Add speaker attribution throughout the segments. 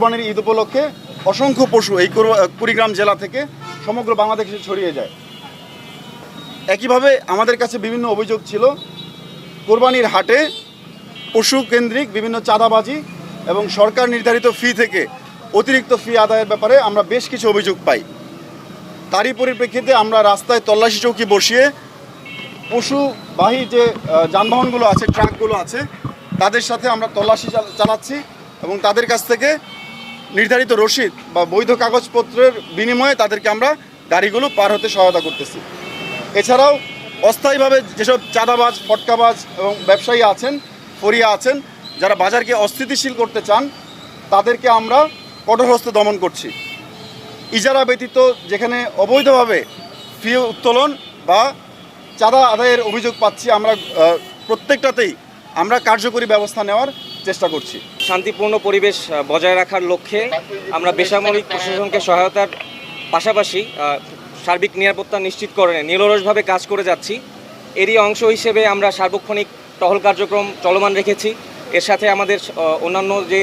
Speaker 1: কোরবানির ঈদ উপলক্ষে অসংখ্য পশু এই কুড়িগ্রাম জেলা থেকে সমগ্র বাংলাদেশে ছড়িয়ে যায়। একইভাবে আমাদের কাছে বিভিন্ন অভিযোগ ছিল কোরবানির হাটে পশু কেন্দ্রিক বিভিন্ন চাঁদাবাজি এবং সরকার নির্ধারিত ফি থেকে অতিরিক্ত ফি আদায়ের ব্যাপারে আমরা বেশ কিছু অভিযোগ পাই। তারই পরিপ্রেক্ষিতে আমরা রাস্তায় তল্লাশি চৌকি বসিয়ে পশুবাহী যে যানবাহনগুলো আছে, ট্রাকগুলো আছে, তাদের সাথে আমরা তল্লাশি চালাচ্ছি এবং তাদের কাছ থেকে নির্ধারিত রসিদ বা বৈধ কাগজপত্রের বিনিময়ে তাদেরকে আমরা গাড়িগুলো পার হতে সহায়তা করতেছি। এছাড়াও অস্থায়ীভাবে যেসব চাঁদাবাজ, ফটকাবাজ এবং ব্যবসায়ী আছেন, ফরিয়া আছেন, যারা বাজারকে অস্থিতিশীল করতে চান, তাদেরকে আমরা কঠোর হস্তে দমন করছি। ইজারা ব্যতীত যেখানে অবৈধভাবে ফি উত্তোলন বা চাঁদা আদায়ের অভিযোগ পাচ্ছি, আমরা প্রত্যেকটাতেই আমরা কার্যকরী ব্যবস্থা নেওয়ার চেষ্টা করছি।
Speaker 2: শান্তিপূর্ণ পরিবেশ বজায় রাখার লক্ষ্যে আমরা বেসামরিক প্রশাসনকে সহায়তার পাশাপাশি সার্বিক নিরাপত্তা নিশ্চিতকরণে নিরলসভাবে কাজ করে যাচ্ছি। এরই অংশ হিসেবে আমরা সার্বক্ষণিক টহল কার্যক্রম চলমান রেখেছি। এর সাথে আমাদের অন্যান্য যে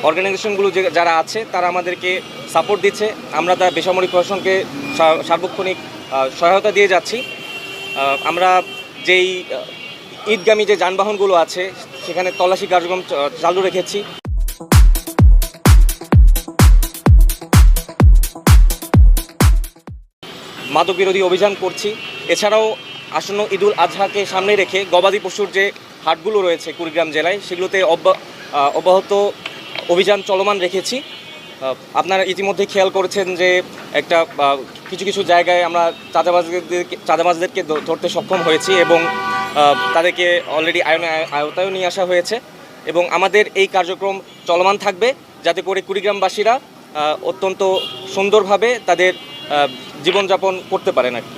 Speaker 2: অর্গানাইজেশনগুলো যারা আছে তারা আমাদেরকে সাপোর্ট দিচ্ছে। আমরা তার বেসামরিক প্রশাসনকে সার্বক্ষণিক সহায়তা দিয়ে যাচ্ছি। আমরা যেই ঈদগামী যে যানবাহনগুলো আছে সেখানে তল্লাশি কার্যক্রম চালু রেখেছি। মাদক বিরোধী অভিযান করছি। এছাড়াও আসন্ন ঈদুল আজহাকে সামনে রেখে গবাদি পশুর যে হাটগুলো রয়েছে কুড়িগ্রাম জেলায়, সেগুলোতে অব্যাহত অভিযান চলমান রেখেছি। আপনারা ইতিমধ্যে খেয়াল করেছেন যে কিছু কিছু জায়গায় আমরা চাঁদাবাজদেরকে ধরতে সক্ষম হয়েছি এবং তাদেরকে অলরেডি আওতায় নিয়ে আসা হয়েছে এবং আমাদের এই কার্যক্রম চলমান থাকবে, যাতে করে কুড়িগ্রামবাসীরা অত্যন্ত সুন্দরভাবে তাদের জীবনযাপন করতে পারেন আর কি।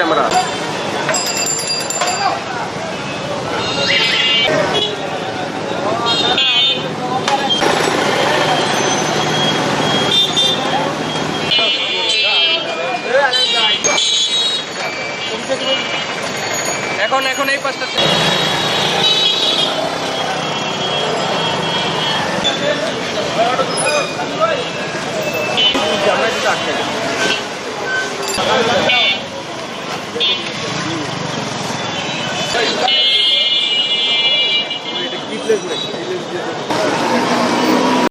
Speaker 3: আমরা